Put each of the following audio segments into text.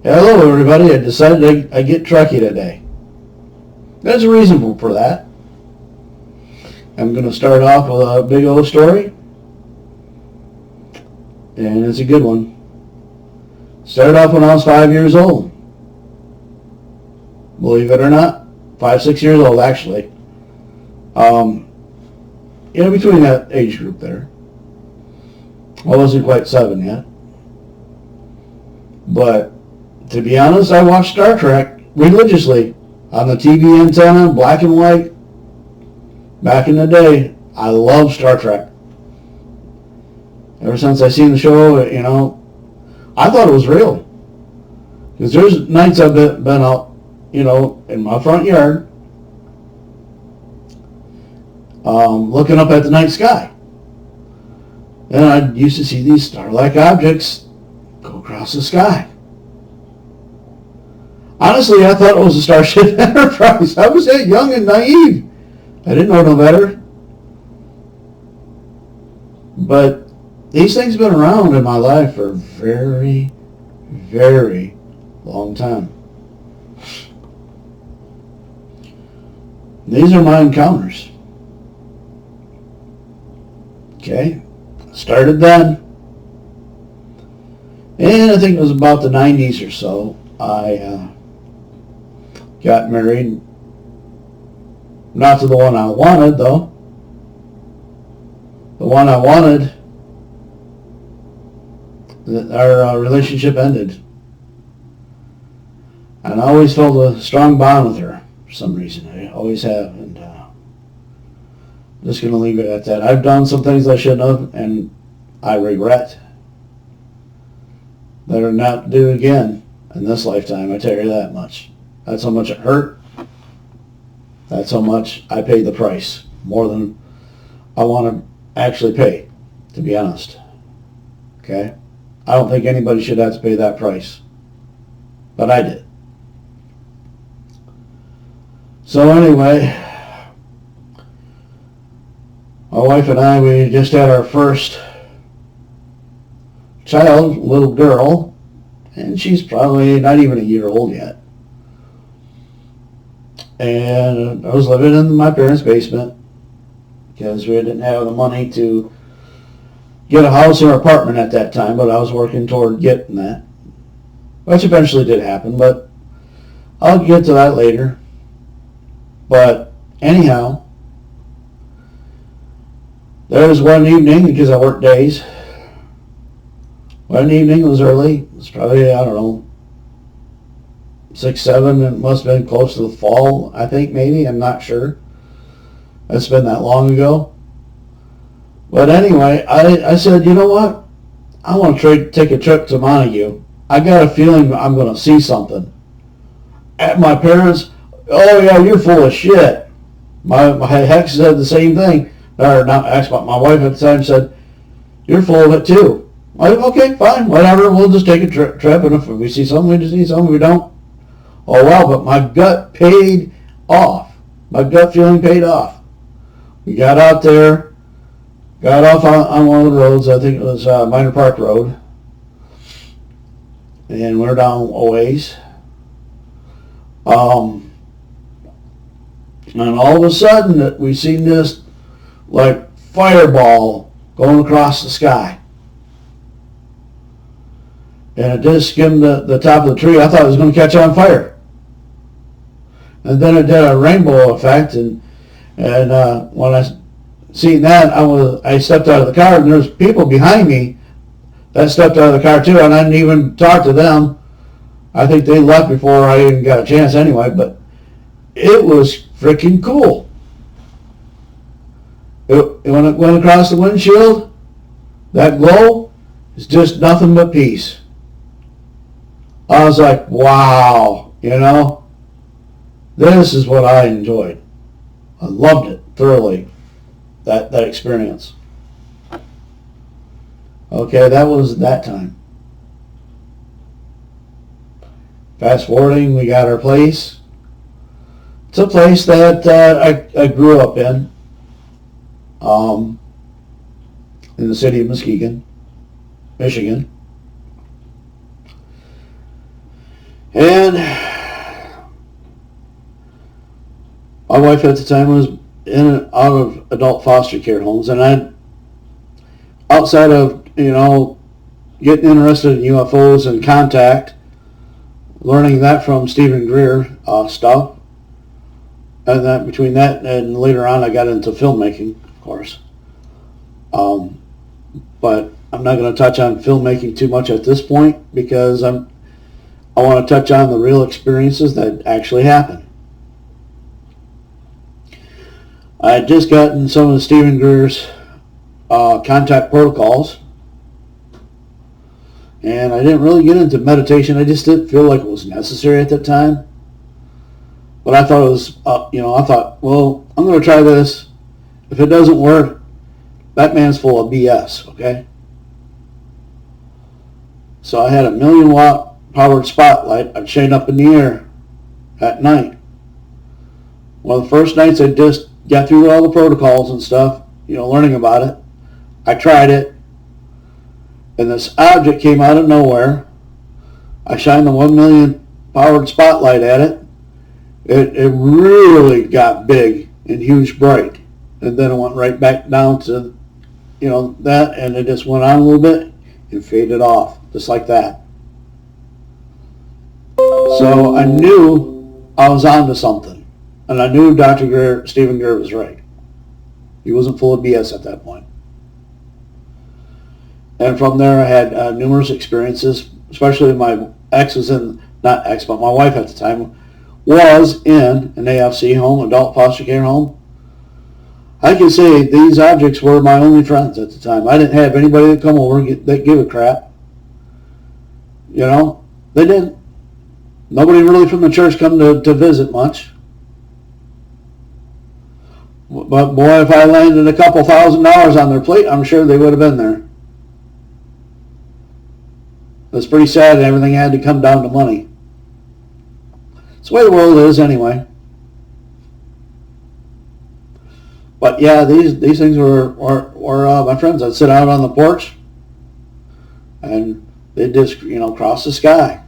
Hello everybody, I decided I'd get Trekkie today. There's a reason for that. I'm going to start off with a big old story. And it's a good one. Started off when I was 5 years old. Believe it or not. 5, 6 years old actually. Between that age group there. I wasn't quite 7 yet. But to be honest, I watched Star Trek religiously on the TV antenna, black and white. Back in the day, I loved Star Trek. Ever since I seen the show, I thought it was real. Because there's nights I've been out, in my front yard, looking up at the night sky. And I used to see these star-like objects go across the sky. Honestly, I thought it was a Starship Enterprise. I was that young and naive. I didn't know no better. But these things have been around in my life for a very, very long time. These are my encounters. Okay? Started then. And I think it was about the 90s or so. I got married. Not to the one I wanted, though. The one I wanted, our relationship ended. And I always felt a strong bond with her for some reason. I always have. And I'm just going to leave it at that. I've done some things I shouldn't have, and I regret. Better not do again in this lifetime, I tell you that much. That's how much it hurt. That's how much I paid the price. More than I want to actually pay, to be honest. Okay? I don't think anybody should have to pay that price. But I did. So anyway, my wife and I, we just had our first child, little girl, and she's probably not even a year old yet. And I was living in my parents' basement because we didn't have the money to get a house or apartment at that time, but I was working toward getting that, which eventually did happen, but I'll get to that later. But anyhow, there was one evening, because I worked days, one evening, it was early, it was probably, 6, 7, it must have been close to the fall, I think, maybe, I'm not sure. It's been that long ago. But anyway, I said, you know what? I want to take a trip to Montague. I got a feeling I'm going to see something. At my parents, oh yeah, you're full of shit. My ex said the same thing. Or not ex, but my wife at the time said, you're full of it too. I said, okay, fine, whatever, we'll just take a trip, and if we see something, we see something, we don't. Oh well, but my gut paid off. My gut feeling paid off. We got out there, got off on one of the roads, I think it was Minor Park Road, and we're down a ways. And all of a sudden, we seen this like fireball going across the sky. And it did skim the top of the tree. I thought it was going to catch on fire. And then it did a rainbow effect, and when I seen that, I stepped out of the car, and there's people behind me that stepped out of the car too, and I didn't even talk to them. I think they left before I even got a chance anyway, but it was freaking cool. When it went across the windshield, that glow is just nothing but peace. I was like, wow, this is what I enjoyed. I loved it thoroughly, that experience. Okay, that was that time. Fast forwarding, we got our place. It's a place that I grew up in the city of Muskegon, Michigan. And my wife at the time was in and out of adult foster care homes, and outside of, getting interested in UFOs and contact, learning that from Stephen Greer stuff, and that between that and later on I got into filmmaking, of course. But I'm not going to touch on filmmaking too much at this point because I want to touch on the real experiences that actually happened. I had just gotten some of Stephen Greer's contact protocols, and I didn't really get into meditation. I just didn't feel like it was necessary at that time. But I thought it was, I thought, well, I'm going to try this. If it doesn't work, that man's full of BS, okay? So I had a 1,000,000-watt powered spotlight I'd shine up in the air at night. One of the first nights I just got through all the protocols and stuff, learning about it. I tried it, and this object came out of nowhere. I shined the 1,000,000 powered spotlight at it. It really got big and huge bright, and then it went right back down to, that, and it just went on a little bit and faded off, just like that. So I knew I was onto something, and I knew Stephen Greer was right. He wasn't full of BS at that point. And from there I had numerous experiences, especially my my wife at the time was in an AFC home, adult foster care home. I can say these objects were my only friends at the time. I didn't have anybody that come over that give a crap. They didn't. Nobody really from the church come to visit much. But boy, if I landed a couple $1,000s on their plate, I'm sure they would have been there. It's pretty sad that everything had to come down to money. It's the way the world is anyway. But yeah, these things were my friends. I'd sit out on the porch, and they'd just cross the sky.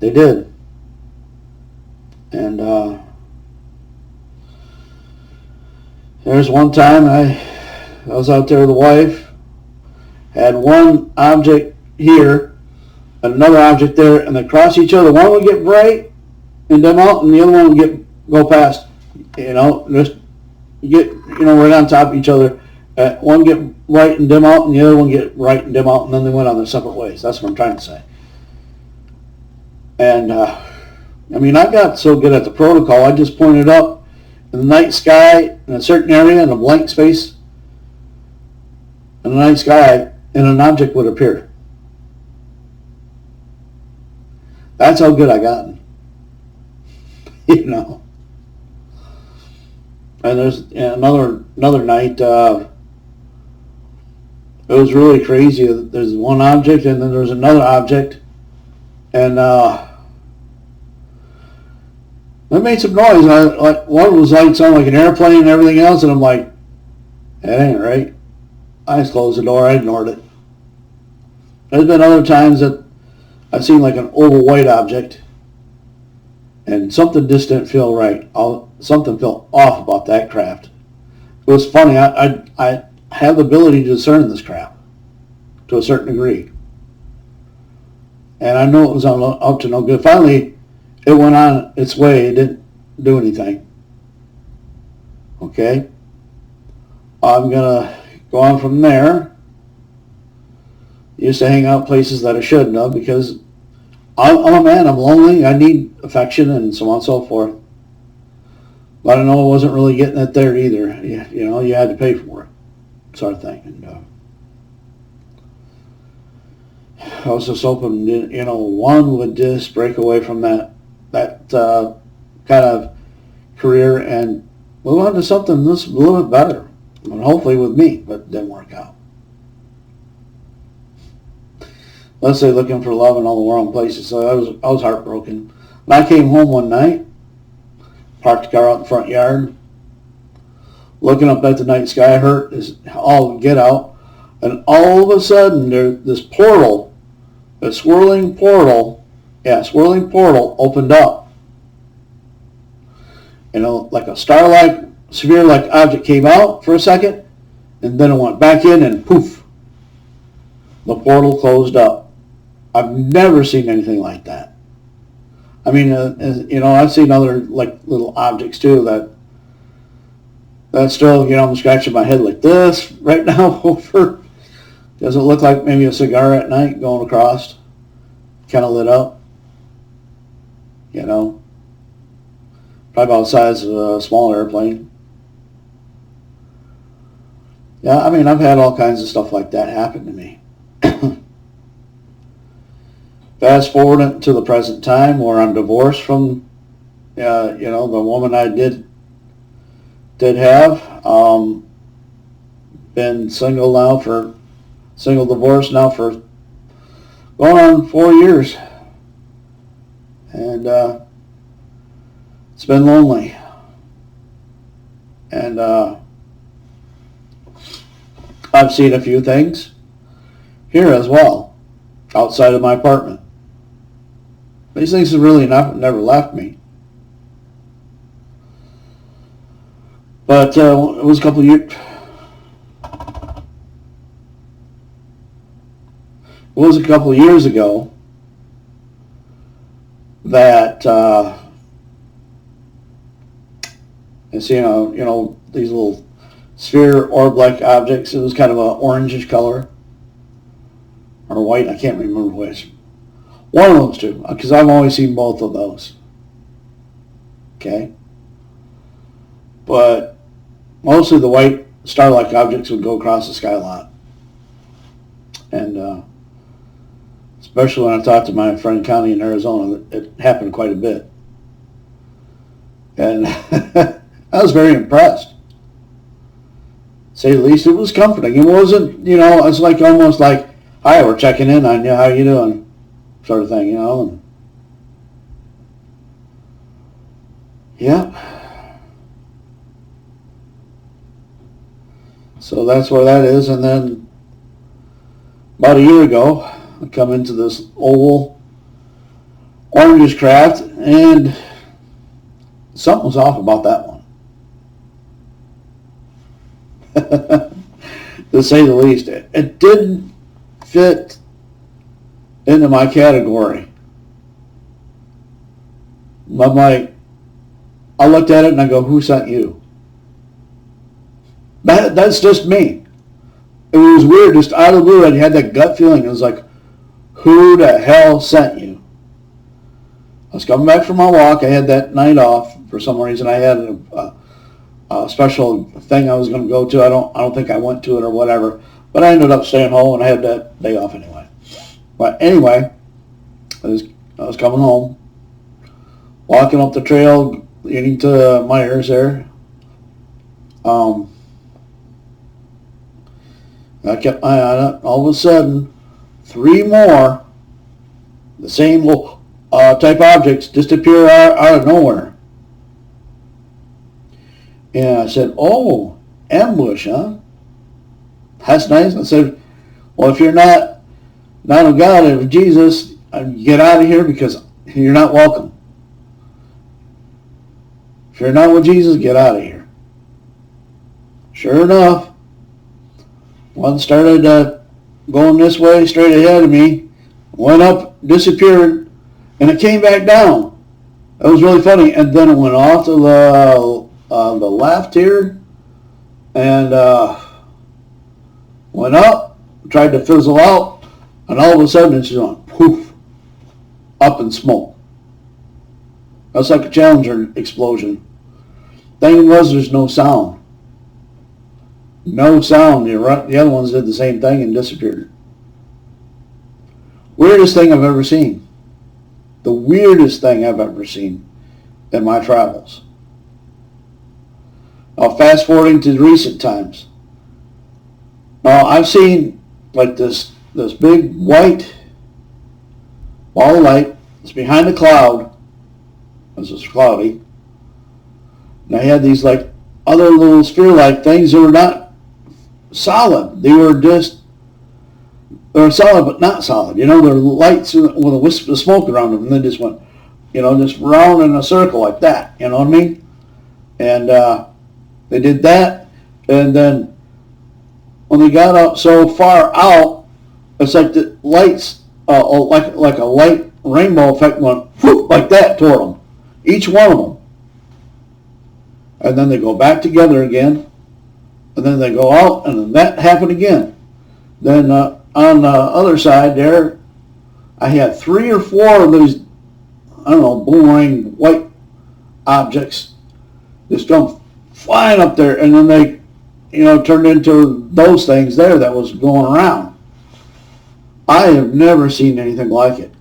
They did, and there's one time I was out there with the wife, had one object here and another object there, and they cross each other. One would get bright and dim out, and the other one would go past. Just get right on top of each other. One get bright and dim out, and the other one get bright and dim out, and then they went on their separate ways. That's what I'm trying to say. And I got so good at the protocol, I just pointed up in the night sky in a certain area in a blank space in the night sky, and an object would appear. That's how good I gotten. And there's another night, it was really crazy. There's one object, and then there's another object, and it made some noise. One was sounded like an airplane and everything else, and I'm like, that ain't right. I just closed the door. I ignored it. There's been other times that I've seen like an oval white object, and something just didn't feel right. Something felt off about that craft. It was funny. I have the ability to discern this crap to a certain degree, and I know it was up to no good. Finally, it went on its way. It didn't do anything. Okay, I'm gonna go on from there. Used to hang out places that I shouldn't have because I'm a man. I'm lonely. I need affection and so on and so forth. But I know I wasn't really getting it there either. You had to pay for it, sort of thing. And I was just hoping, one would just break away from that kind of career and move on to something that's a little bit better, and hopefully with me, but it didn't work out. Let's say looking for love in all the wrong places. So I was heartbroken. And I came home one night, parked the car out in the front yard, looking up at the night sky, all get out, and all of a sudden this portal a swirling portal opened up. Like a star-like, sphere-like object came out for a second, and then it went back in, and poof, the portal closed up. I've never seen anything like that. I mean, I've seen other like little objects too that still, I'm scratching my head like this right now over. Does it look like maybe a cigar at night going across, kind of lit up? Probably about the size of a small airplane. Yeah, I mean, I've had all kinds of stuff like that happen to me. Fast forward to the present time where I'm divorced from, the woman I did have. Been single divorced now for going on 4 years. And it's been lonely. And I've seen a few things here as well, outside of my apartment. These things have really never left me. But it was a couple of years. It was a couple of years ago that these little sphere orb-like objects. It was kind of an orangish color or white. I can't remember which. One of those two, because I've always seen both of those. Okay, but mostly the white star-like objects would go across the sky a lot, and especially when I talked to my friend Connie in Arizona, it happened quite a bit, and I was very impressed. To say the least, it was comforting. It wasn't, it's like almost like, "Hi, we're checking in on you. How you doing?" sort of thing, And, yeah. So that's where that is. And then about a year ago, I come into this oval orangish craft, and something was off about that one. To say the least. It didn't fit into my category. I'm like, I looked at it and I go, "Who sent you?" That's just me. It was weird, just out of the blue. I had that gut feeling. It was like, who the hell sent you? I was coming back from my walk. I had that night off for some reason. I had a special thing I was going to go to. I don't think I went to it or whatever, but I ended up staying home, and I had that day off anyway. But anyway, I was coming home, walking up the trail, leading to Myers there. I kept my eye on it. All of a sudden, 3 more, the same type objects disappear out of nowhere. And I said, "Oh, ambush, huh? That's nice." I said, "Well, if you're not of God and of Jesus, get out of here because you're not welcome. If you're not with Jesus, get out of here." Sure enough, one started going this way straight ahead of me, went up, disappeared, and it came back down. It was really funny. And then it went off to the left here, and went up, tried to fizzle out, and all of a sudden it's just went poof, up in smoke. That's like a Challenger explosion. Thing was, there's no sound. No sound. The other ones did the same thing and disappeared. Weirdest thing I've ever seen. The weirdest thing I've ever seen in my travels. Now, fast forwarding to recent times. Now, I've seen like this big white ball of light. It's behind a cloud. This is cloudy. And I had these like other little sphere-like things that were not solid. They were just They're solid but not solid. You know, they're lights with a wisp of smoke around them, and they just went, you know, just round in a circle like that. You know what I mean? And they did that, and then when they got up so far out, it's like the lights, like a light rainbow effect went whoop, like that toward them, each one of them. And then they go back together again, and then they go out, and then that happened again. Then on the other side there, I had 3 or 4 of those, I don't know, boomerang white objects just come flying up there, and then they, you know, turned into those things there that was going around. I have never seen anything like it.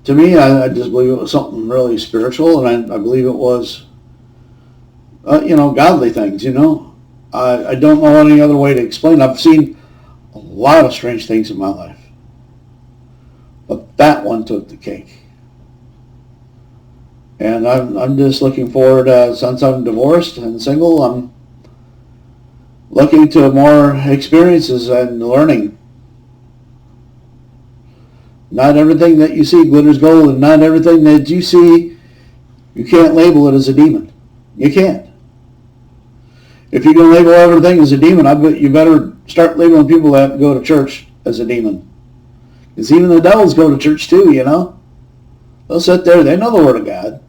To me, I just believe it was something really spiritual, and I believe it was, you know, godly things, you know. I don't know any other way to explain it. I've seen a lot of strange things in my life, but that one took the cake. And I'm just looking forward, since I'm divorced and single, I'm looking to more experiences and learning. Not everything that you see glitters gold, and not everything that you see, you can't label it as a demon. You can't. If you can label everything as a demon, I bet you better start labeling people that go to church as a demon. Because even the devils go to church too, you know. They'll sit there, they know the Word of God.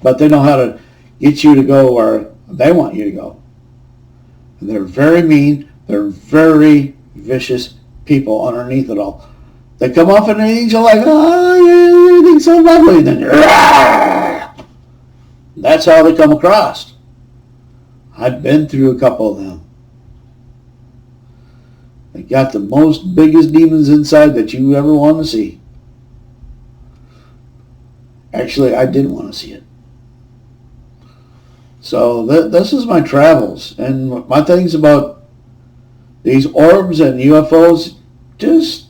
But they know how to get you to go where they want you to go. And they're very mean, they're very vicious people underneath it all. They come off an angel like, oh, everything's so lovely, and then you're, ah! That's how they come across. I've been through a couple of them. They got the most biggest demons inside that you ever want to see. Actually, I didn't want to see it. So this is my travels, and my things about these orbs and UFOs, just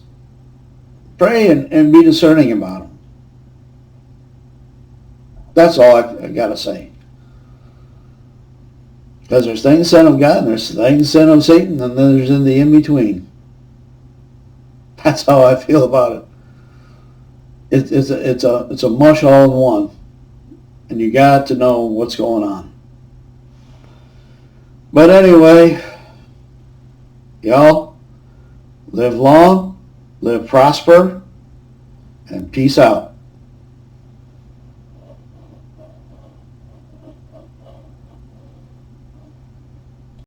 pray and be discerning about them. That's all I got to say. Because there's things sent of God, and there's things sent of Satan, and then there's in the in-between. That's how I feel about it. It's a mush all in one, and you got to know what's going on. But anyway, y'all, live long, live prosper, and peace out.